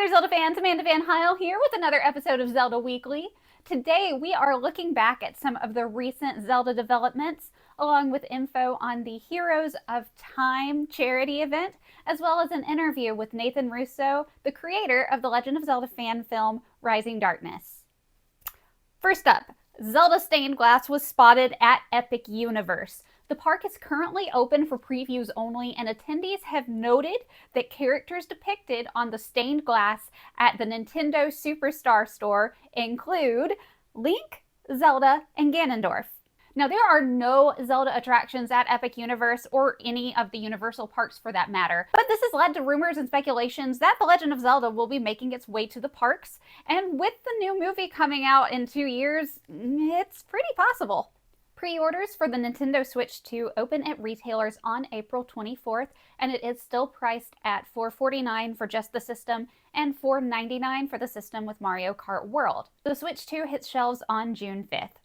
there, Zelda fans. Amanda Van Heil here with another episode of Zelda Weekly. Today, we are looking back at some of the recent Zelda developments, along with info on the Heroes of Time charity event, as well as an interview with Nathan Rousseau, the creator of the Legend of Zelda fan film Rising Darkness. First up, Zelda stained glass was spotted at Epic Universe. The park is currently open for previews only, and attendees have noted that characters depicted on the stained glass at the Nintendo Superstar store include Link, Zelda, and Ganondorf. Now, there are no Zelda attractions at Epic Universe or any of the Universal parks for that matter, but this has led to rumors and speculations that The Legend of Zelda will be making its way to the parks, and with the new movie coming out in 2 years, it's pretty possible. Pre-orders for the Nintendo Switch 2 open at retailers on April 24th, and it is still priced at $449 for just the system and $499 for the system with Mario Kart World. The Switch 2 hits shelves on June 5th.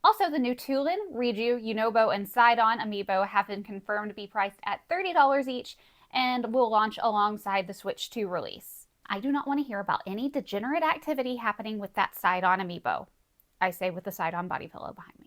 Also, the new Tulin, Riju, Yunobo, and Sidon amiibo have been confirmed to be priced at $30 each and will launch alongside the Switch 2 release. I do not want to hear about any degenerate activity happening with that Sidon amiibo. I say with the Sidon body pillow behind me.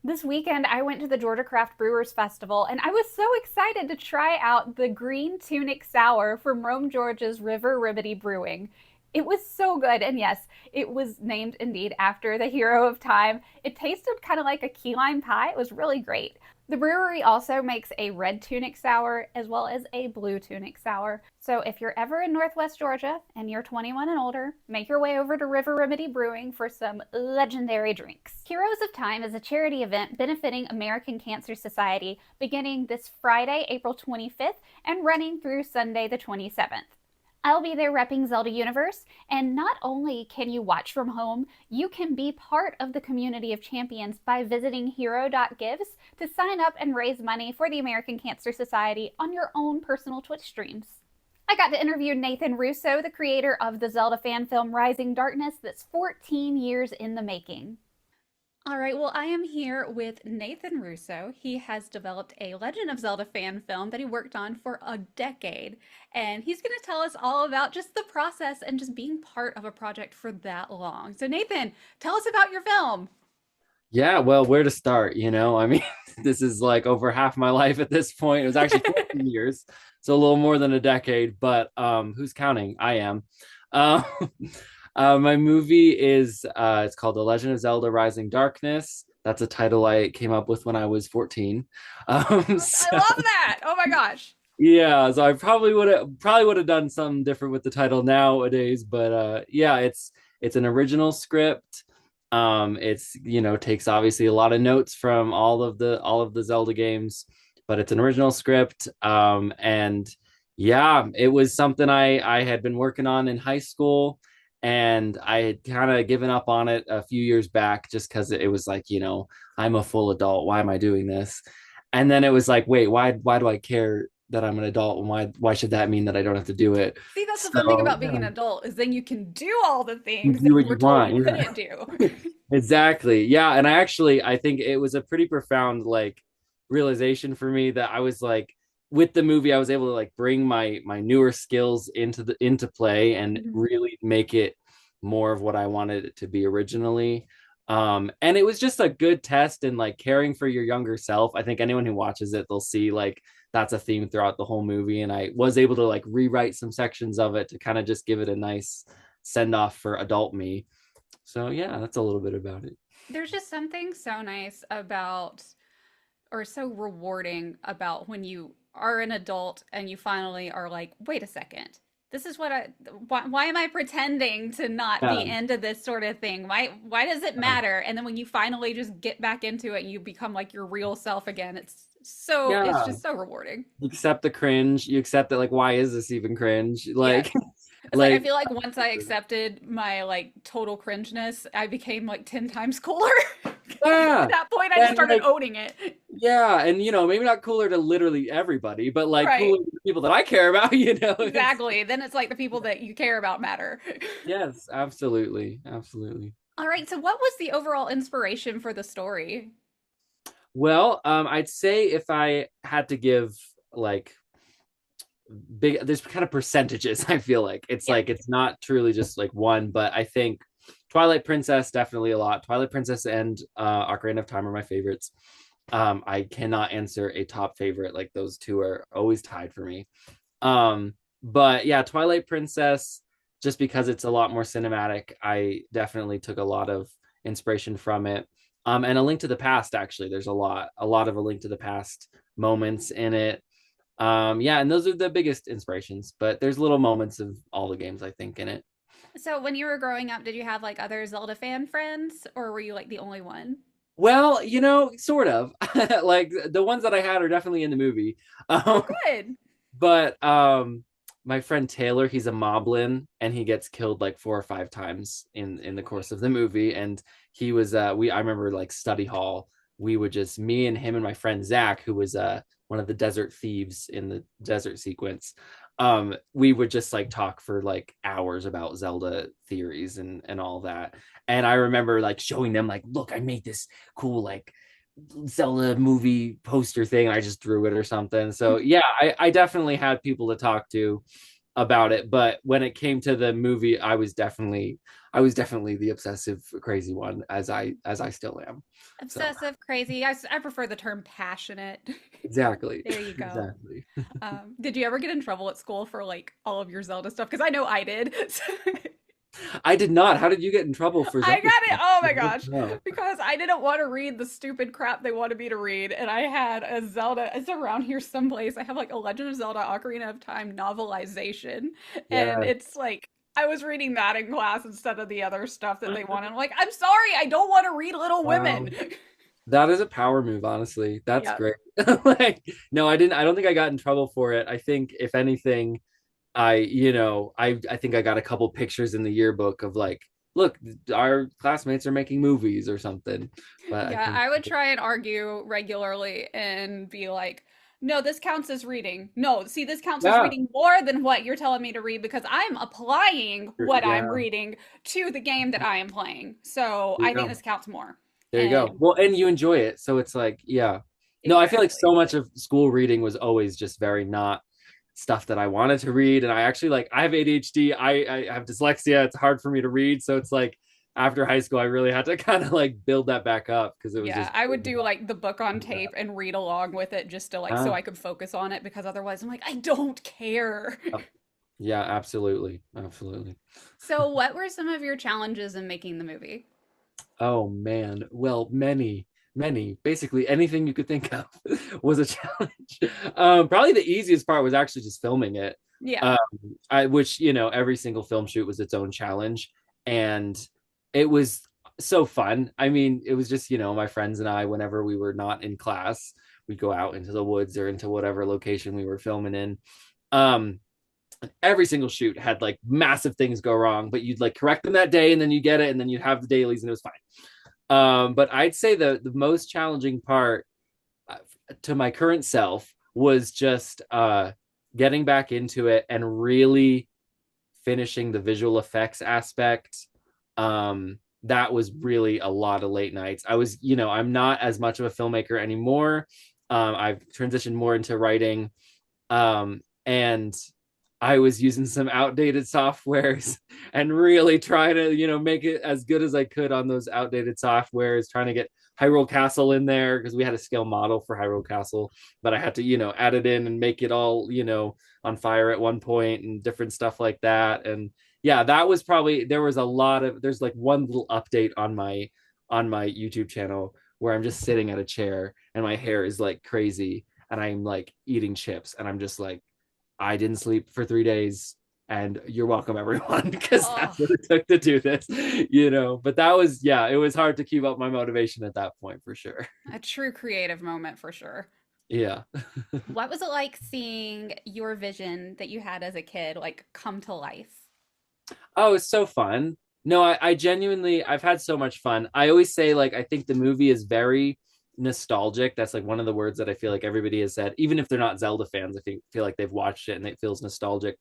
This weekend, I went to the Georgia Craft Brewers Festival, and I was so excited to try out the Green Tunic Sour from Rome, Georgia's River Remedy Brewing. It was so good, and yes, it was named indeed after the hero of time. It tasted kind of like a key lime pie. It was really great. The brewery also makes a red tunic sour as well as a blue tunic sour. So if you're ever in Northwest Georgia and you're 21 and older, make your way over to River Remedy Brewing for some legendary drinks. Heroes of Time is a charity event benefiting American Cancer Society beginning this Friday, April 25th and running through Sunday the 27th. I'll be there repping Zelda Universe, and not only can you watch from home, you can be part of the community of champions by visiting hero.gives to sign up and raise money for the American Cancer Society on your own personal Twitch streams. I got to interview Nathan Rousseau, the creator of the Zelda fan film Rising Darkness that's 14 years in the making. All right, well, I am here with Nathan Rousseau. He has developed a Legend of Zelda fan film that he worked on for a decade, and he's going to tell us all about just the process and just being part of a project for that long. So, Nathan, tell us about your film. Yeah, well, where to start? I mean, this is like over half my life at this point. It was actually 14 years, so a little more than a decade, but who's counting? I am. Um, my movie is it's called The Legend of Zelda Rising Darkness. That's a title I came up with when I was 14. I love that. Oh my gosh. Yeah, so I probably would have done something different with the title nowadays, but yeah, it's an original script. It's takes obviously a lot of notes from all of the Zelda games, but it's an original script. And yeah, it was something I had been working on in high school, and I had kind of given up on it a few years back just because it was like, I'm a full adult. Why am I doing this? And then it was like, wait, why do I care that I'm an adult, and why should that mean that I don't have to do it? See, that's the fun thing So about being yeah, an adult is then you can do all the you things that do you what were you told want. you Yeah. couldn't do. Exactly. Yeah. And I think it was a pretty profound like realization for me that I was like with the movie, I was able to like bring my newer skills into play and Mhm. really make it more of what I wanted it to be originally. And it was just a good test in like caring for your younger self. I think anyone who watches it, they'll see like that's a theme throughout the whole movie. And I was able to like rewrite some sections of it to kind of just give it a nice send off for adult me. So yeah, that's a little bit about it. There's just something so nice about, or so rewarding about when you are an adult and you finally are like, wait a second. This is why am I pretending to not Yeah. be into this sort of thing? Why does it matter? And then when you finally just get back into it and you become like your real self again, it's Yeah. just so rewarding. You accept the cringe. You accept that like why is this even cringe? Yes. Like It's like I like feel like once I accepted my like total cringeness, I became like 10 times cooler. 'Cause at yeah. that point I just And started like owning it. yeah, and maybe not cooler to literally everybody, but like Right. cooler to the people that I care about, It's Exactly. Then it's like the people that you care about matter. yes, absolutely. Absolutely. All right. So, what was the overall inspiration for the story? Well, I'd say if I had to give like big, there's kind of percentages. I feel like it's Yeah. like it's not truly just like one, but I think Twilight Princess definitely a lot. Twilight Princess and Ocarina of Time are my favorites. I cannot answer a top favorite. Like those two are always tied for me. But yeah, Twilight Princess, just because it's a lot more cinematic, I definitely took a lot of inspiration from it. And A Link to the Past, actually, there's a lot of A Link to the Past moments in it. Yeah, and those are the biggest inspirations, but there's little moments of all the games, I think, in it. So when you were growing up, did you have like other Zelda fan friends, or were you like the only one? Well, sort of. Like the ones that I had are definitely in the movie. Oh, Um, good. but my friend Taylor, he's a moblin and he gets killed like 4 or 5 times in the course of the movie. And he was I remember like study hall, we would just me and him and my friend Zach, who was one of the desert thieves in the desert sequence. We would just like talk for like hours about Zelda theories and all that. And I remember like showing them like, look, I made this cool like Zelda movie poster thing. I just drew it or something. So yeah, I definitely had people to talk to about it. But when it came to the movie, I was definitely the obsessive crazy one, as I still am. So Obsessive, crazy. I prefer the term passionate. exactly. There you go. Exactly. Did you ever get in trouble at school for like all of your Zelda stuff? Because I know I did. I did not. How did you get in trouble for I Zelda got it. stuff? Oh my No. gosh. No. Because I didn't want to read the stupid crap they wanted me to read. And I had a Zelda, it's around here someplace. I have like a Legend of Zelda Ocarina of Time novelization. And Yeah. it's like, I was reading that in class instead of the other stuff that they wanted. I'm like, I'm sorry, I don't want to read Little Women. Wow. That is a power move, honestly. That's Yeah. great. Like, no, I didn't. I don't think I got in trouble for it. I think if anything, I think I got a couple pictures in the yearbook of like, look, our classmates are making movies or something. But I Yeah, think, I would try and argue regularly and be like, no, this counts as reading. No, see, this counts as yeah, reading more than what you're telling me to read because I'm applying what I'm yeah, reading to the game that I am playing. So there you I think go. this counts more. There you go. And Well, and you enjoy it, so it's like, yeah. No, I feel like exactly. so much of school reading was always just very not stuff that I wanted to read, and I actually like I have ADHD. I have dyslexia. It's hard for me to read, so it's like after high school, I really had to kind of like build that back up because it was Yeah, just I would do like the book on tape and read along with it just to like so uh, I could focus on it because otherwise I'm like, I don't care. yeah, absolutely, absolutely. So, what were some of your challenges in making the movie? Oh man. Well, many. Basically anything you could think of was a challenge. Probably the easiest part was actually just filming it. Yeah. Um, which, every single film shoot was its own challenge. And it was so fun. I mean, it was just, my friends and I, whenever we were not in class, we'd go out into the woods or into whatever location we were filming in. Um, every single shoot had like massive things go wrong, but you'd like correct them that day and then you get it and then you'd have the dailies and it was fine. But I'd say the most challenging part uh, to my current self was just getting back into it and really finishing the visual effects aspect. That was really a lot of late nights. I'm not as much of a filmmaker anymore. I've transitioned more into writing. And I was using some outdated softwares and really trying to, make it as good as I could on those outdated softwares, trying to get Hyrule Castle in there because we had a scale model for Hyrule Castle, but I had to, add it in and make it all, on fire at one point and different stuff like that. And yeah, that was probably there's like one little update on my YouTube channel where I'm just sitting at a chair and my hair is like crazy and I'm like eating chips and I'm just like I didn't sleep for 3 days and you're welcome everyone because Oh, that's what it took to do this. But that was, yeah, it was hard to keep up my motivation at that point for sure. a true creative moment for sure. Yeah. What was it like seeing your vision that you had as a kid like come to life? Oh, it's so fun. No, I genuinely, I've had so much fun. I always say, like, I think the movie is very nostalgic. That's like one of the words that I feel like everybody has said, even if they're not Zelda fans, feel like they've watched it and it feels nostalgic.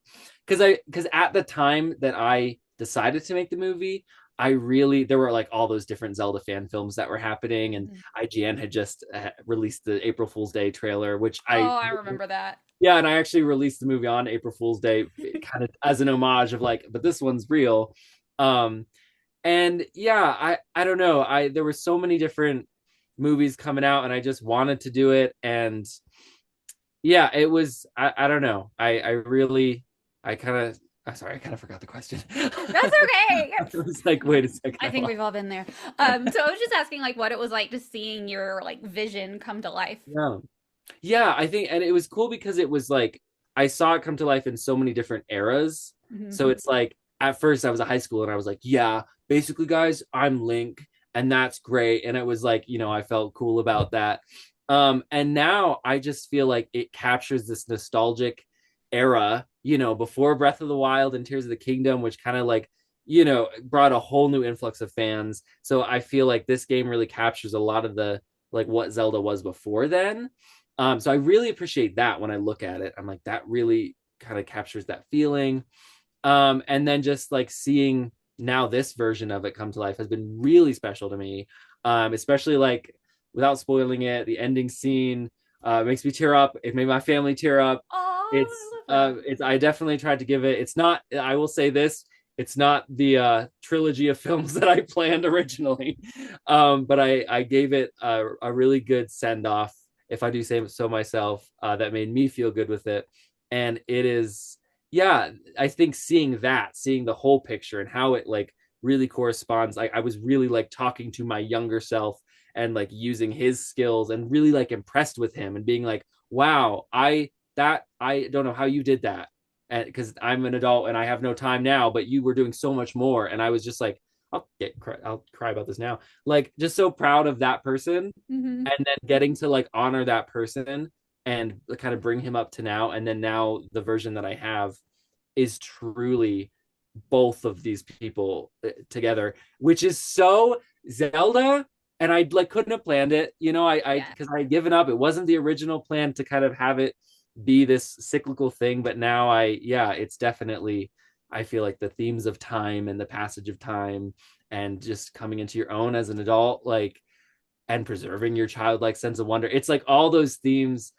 Because at the time that I decided to make the movie, there were like all those different Zelda fan films that were happening, and Mhm. IGN had just released the April Fool's Day trailer, which I Oh, I remember that. Yeah, and I actually released the movie on April Fool's Day, kind of as an homage of like, but this one's real. Um, and yeah, I don't know. There were so many different movies coming out, and I just wanted to do it. And yeah, it was I don't know. I really I kind of I'm sorry, I kind of forgot the question. That's okay. I was like, wait a second. I think we've all been there. So I was just asking like what it was like just seeing your like vision come to life. Yeah. Yeah, I think, and it was cool because it was like I saw it come to life in so many different eras. Hmm. So it's like at first I was a high school and I was like, yeah, basically, guys, I'm Link, and that's great. And it was like, I felt cool about that. And now I just feel like it captures this nostalgic era, before Breath of the Wild and Tears of the Kingdom, which kind of like, brought a whole new influx of fans. So I feel like this game really captures a lot of the like what Zelda was before then. So I really appreciate that when I look at it. I'm like, that really kind of captures that feeling. And then just like seeing now this version of it come to life has been really special to me. Especially like without spoiling it, the ending scene makes me tear up. It made my family tear up. Oh, I love that. I definitely tried to give it. It's not. I will say this. It's not the trilogy of films that I planned originally, but I gave it a really good send off, if I do say so myself. That made me feel good with it, and it is, yeah. I think seeing the whole picture and how it like really corresponds. I was really like talking to my younger self and like using his skills and really like impressed with him and being like, wow, I don't know how you did that, and because I'm an adult and I have no time now, but you were doing so much more, and I was just like, I'll cry about this now, like just so proud of that person, Hmm. and then getting to like honor that person and kind of bring him up to now, and then now the version that I have is truly both of these people together, which is so Zelda. And I like couldn't have planned it, I Yeah. because I had given up. It wasn't the original plan to kind of have it be this cyclical thing, but now yeah, it's definitely, I feel like the themes of time and the passage of time and just coming into your own as an adult, like, and preserving your childlike sense of wonder. It's like all those themes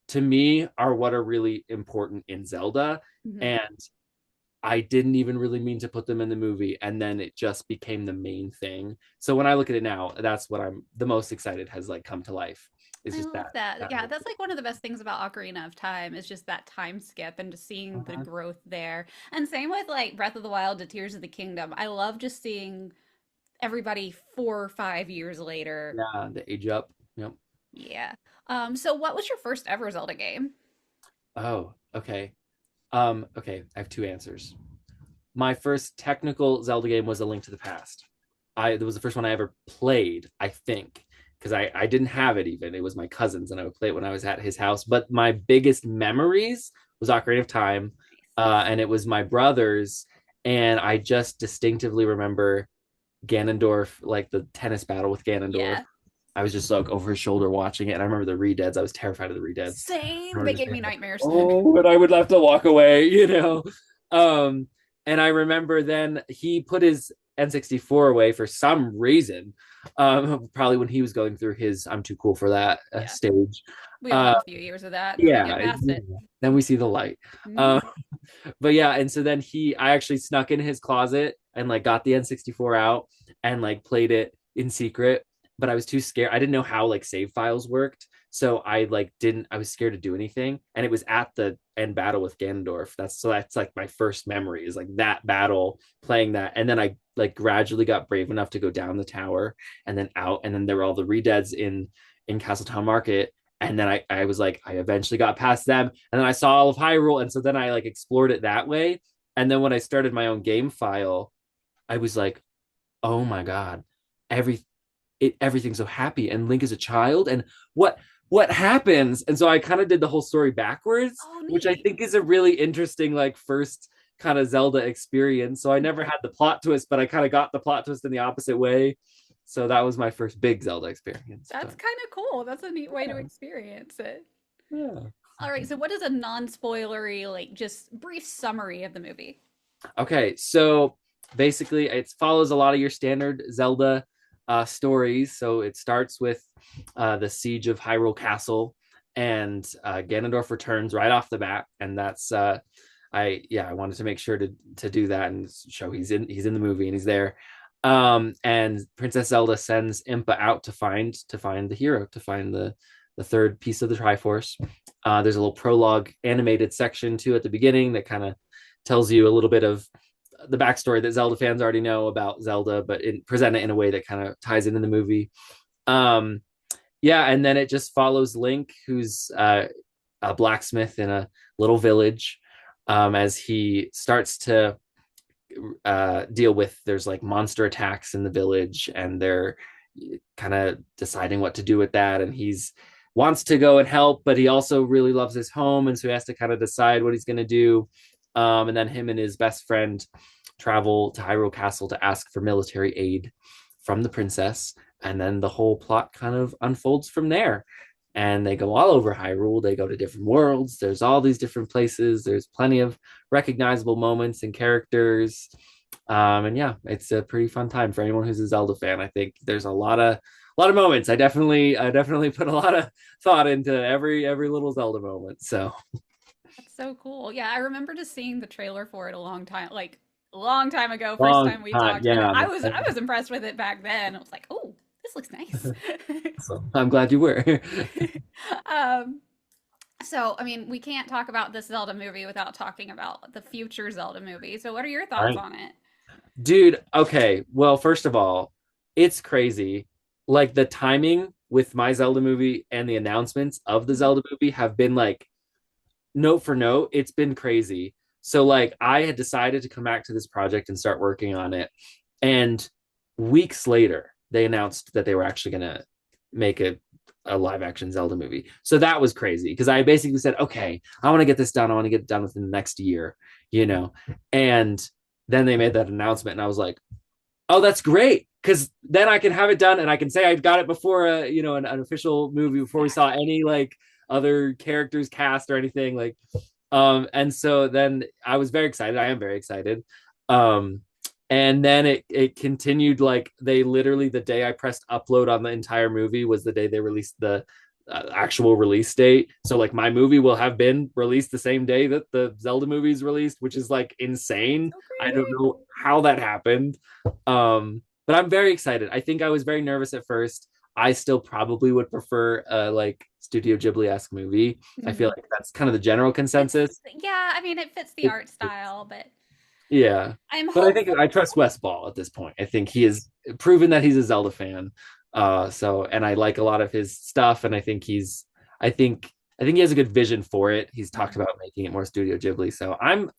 to me are what are really important in Zelda. Hmm. And I didn't even really mean to put them in the movie, and then it just became the main thing. So when I look at it now, that's what I'm the most excited has like come to life. It's I just love that that. that Yeah, whole that's like one of the best things about Ocarina of Time is just that time skip and just seeing the thing. growth there. And same with like Breath of the Wild to Tears of the Kingdom. I love just seeing everybody 4 or 5 years later. Yeah, the age up. Yep. Yeah. So what was your first ever Zelda game? Oh, okay. Okay, I have two answers. My first technical Zelda game was A Link to the Past. It was the first one I ever played, I think, because I didn't have it even. It was my cousin's, and I would play it when I was at his house. But my biggest memories was Ocarina of Time, and it was my brother's, and I just distinctively remember Ganondorf, like the tennis battle with Ganondorf. Yeah. I was just like over his shoulder watching it, and I remember the redeads. I was terrified of the redeads. I Same. remember They just gave being me like, nightmares. oh, and I would have to walk away. Um, and I remember then he put his N64 away for some reason. Probably when he was going through his "I'm too cool for that" Yeah. stage. We all Uh, have a few years of that and then we get yeah, past it. then we see the light. Hmm. Uh, but yeah, and so then I actually snuck in his closet and like got the N64 out and like played it in secret. But I was too scared. I didn't know how like save files worked. So I like didn't, I was scared to do anything. And it was at the end battle with Ganondorf. That's like my first memory is like that battle, playing that. And then I like gradually got brave enough to go down the tower and then out. And then there were all the redeads in Castletown Market. And then I was like, I eventually got past them. And then I saw all of Hyrule. And so then I like explored it that way. And then when I started my own game file, I was like, oh my God, every everything's so happy. And Link is a child. And what happens? And so I kind of did the whole story backwards, Oh, which I neat. think is a really interesting like first kind of Zelda experience. So I never had the plot twist, but I kind of got the plot twist in the opposite way. So that was my first big Zelda experience. That's But kind of cool. That's a neat way to yeah, experience it. yeah. All right, so what is a non-spoilery, like just brief summary of the movie? Okay, so basically, it follows a lot of your standard Zelda stories. So it starts with the siege of Hyrule Castle, and Ganondorf returns right off the bat, and that's I wanted to make sure to do that and show he's in the movie and he's there. And Princess Zelda sends Impa out to find the hero, to find the third piece of the Triforce. There's a little prologue animated section too at the beginning that kind of tells you a little bit of the backstory that Zelda fans already know about Zelda, but present it in a way that kind of ties into the movie. Um, yeah, and then it just follows Link, who's a blacksmith in a little village, as he starts to deal with there's like monster attacks in the village, and they're kind of deciding what to do with that. And he's wants to go and help, but he also really loves his home, and so he has to kind of decide what he's going to do. And then him and his best friend travel to Hyrule Castle to ask for military aid from the princess, and then the whole plot kind of unfolds from there. And they go all over Hyrule. They go to different worlds. There's all these different places. There's plenty of recognizable moments and characters. And yeah, it's a pretty fun time for anyone who's a Zelda fan. I think there's a lot of moments. I definitely put a lot of thought into every little Zelda moment. So That's so cool. Yeah, I remember just seeing the trailer for it a long time, like a long time ago, first long time we time, talked, and yeah. I was impressed with it back then. I was like, "Oh, this looks nice." So I'm glad you were. um, so I mean, we can't talk about this Zelda movie without talking about the future Zelda movie. So, what are your All thoughts right. on it? Dude, okay. Well, first of all, it's crazy. Like the timing with my Zelda movie and the announcements of the Mhm. Zelda movie have been like note for note. It's been crazy. So like I had decided to come back to this project and start working on it. And weeks later, they announced that they were actually gonna make a live action Zelda movie. So that was crazy because I basically said, okay, I want to get this done. I want to get it done within the next year, you know. And then they made that announcement, and I was like, oh, that's great. Because then I can have it done, and I can say I got it before an official movie, before we saw Exactly. any like other characters cast or anything. Like and so then I was very excited. I am very excited. Um and then it continued. Like they literally, the day I pressed upload on the entire movie was the day they released the actual release date. So like my movie will have been released the same day that the Zelda movie is released, which is like insane. So I don't crazy. know how that happened. But I'm very excited. I think I was very nervous at first. I still probably would prefer a like Studio Ghibli-esque movie. I feel Mhm. like that's kind of the general It's consensus. yeah, I mean, it fits the It, art style, but yeah. I'm But I think hopeful. I trust Wes Ball at this point. I think he has proven that he's a Zelda fan. So and I like a lot of his stuff, and I think I think he has a good vision for it. He's talked Mhm. about making it more Studio Ghibli. So I'm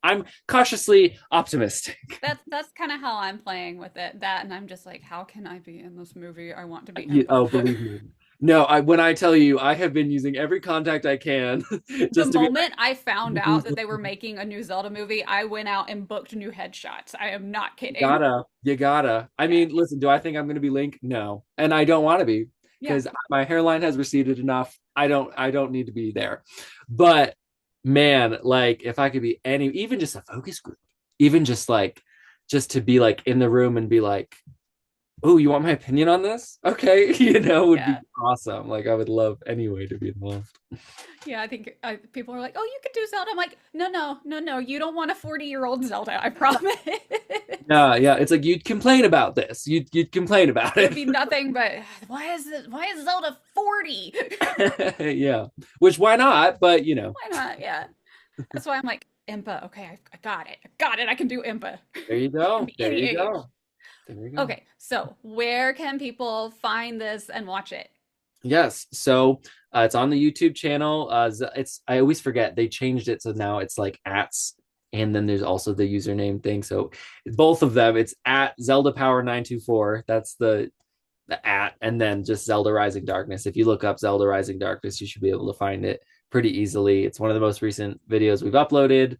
cautiously optimistic. That's kind of how I'm playing with it. That, and I'm just like, how can I be in this movie? I want to be Impa. Oh, believe me. No, when I tell you, I have been using every contact I can The just to be moment I found like, out that they were making a new Zelda movie, I went out and booked new headshots. I am not you kidding. gotta, you gotta. I Yeah. mean, listen, do I think I'm gonna be Link? No. And I don't want to be, Yeah. because my hairline has receded enough. I don't need to be there. But man, like if I could be any, even just a focus group, even just to be like in the room and be like, oh, you want my opinion on this? Okay, would be Yeah. awesome. Like I would love any way to be involved. Yeah. I think people are like, oh, you could do Zelda. I'm like, no, no, no, no. You don't want a 40-year-old Zelda. I promise. Yeah, yeah. It's like you'd complain about this. You'd complain about It would it. be nothing but why is Zelda 40? Yeah. Which why not? But Why not? Yeah. That's why I'm like, Impa. Okay, I got it. I got it. I can do Impa. there you I can go. be There any you age. go. There you go. Okay, so where can people find this and watch it? Yes. So it's on the YouTube channel. It's I always forget they changed it, so now it's like ats, and then there's also the username thing. So both of them, it's at Zelda Power 924. That's the at, and then just Zelda Rising Darkness. If you look up Zelda Rising Darkness, you should be able to find it pretty easily. It's one of the most recent videos we've uploaded.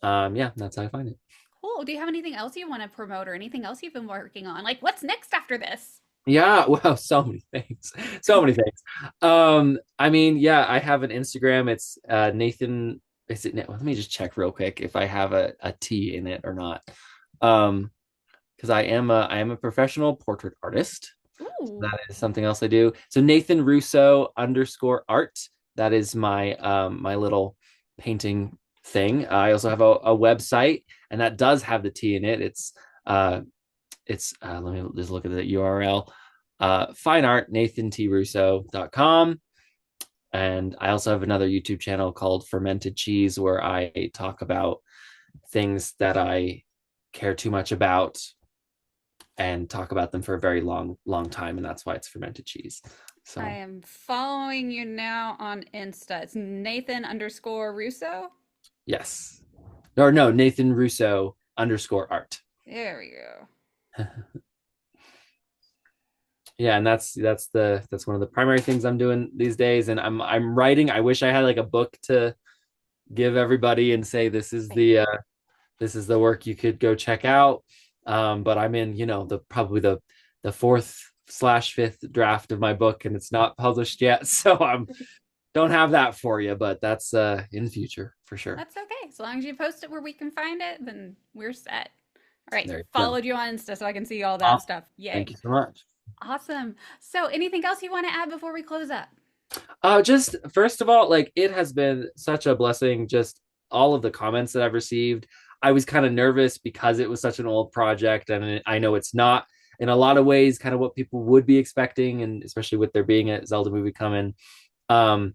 Yeah, that's how I find it. Cool. Do you have anything else you want to promote or anything else you've been working on? Like, what's next after this? Yeah, wow, so many things. So many things. I mean, yeah, I have an Instagram. It's Nathan. Is it? Let me just check real quick if I have a T in it or not. Um, because I am a professional portrait artist. Ooh. That is something else I do. So Nathan Rousseau _art. That is my my little painting thing. I also have a website, and that does have the T in it. It's let me just look at the URL. fineartnathantrousseau.com. And I also have another YouTube channel called Fermented Cheese, where I talk about things that I care too much about and talk about them for a very long time, and that's why it's Fermented Cheese. I So am following you now on Insta. It's Nathan underscore Russo. yes, or no, Nathan Rousseau underscore art. There we go. Yeah, and that's one of the primary things I'm doing these days. And I'm writing. I wish I had like a book to give everybody and say this is the work you could go check out. But I'm in, the probably the fourth slash fifth draft of my book, and it's not published yet. So I'm don't have that for you, but that's in the future for sure. That's okay. As long as you post it where we can find it, then we're set. All right. There you go. Followed you on Insta so I can see all that Awesome. stuff. Thank Yay. you so much. Awesome. So, anything else you want to add before we close up? Just first of all, like it has been such a blessing, just all of the comments that I've received. I was kind of nervous because it was such an old project, and I know it's not in a lot of ways kind of what people would be expecting, and especially with there being a Zelda movie coming. Um,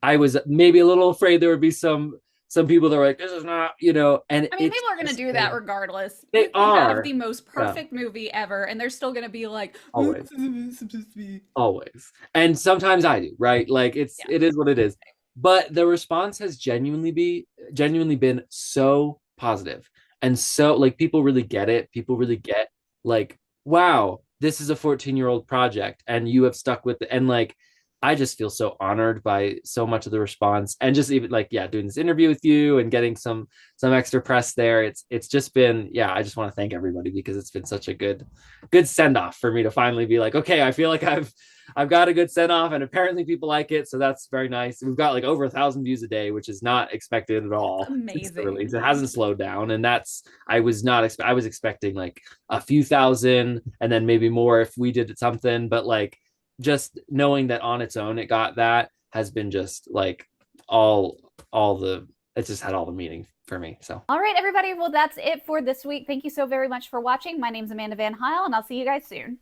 I was maybe a little afraid there would be some people that were like, "This is not," and I mean, it's people are going to just do that regardless. You they can have the are, most yeah, perfect movie ever, and they're still going to be like, always. "This isn't supposed to be." Always. And sometimes I do, right? Like Yeah. it is what it is. But the response has genuinely been so positive. And so like people really get it. People really get like, wow, this is a 14-year-old project and you have stuck with it. And like I just feel so honored by so much of the response. And just even like, yeah, doing this interview with you and getting some extra press there. It's just been, yeah, I just want to thank everybody because it's been such a good send off for me to finally be like, okay, I feel like I've got a good send off, and apparently people like it, so that's very nice. We've got like over 1,000 views a day, which is not expected at That's all since the amazing. release. It hasn't slowed down, and that's I was expecting like a few thousand, and then maybe more if we did something, but like just knowing that on its own it got that has been just like all the it just had all the meaning for me. So All right, everybody. Well, that's it for this week. Thank you so very much for watching. My name's Amanda Van Heil, and I'll see you guys soon.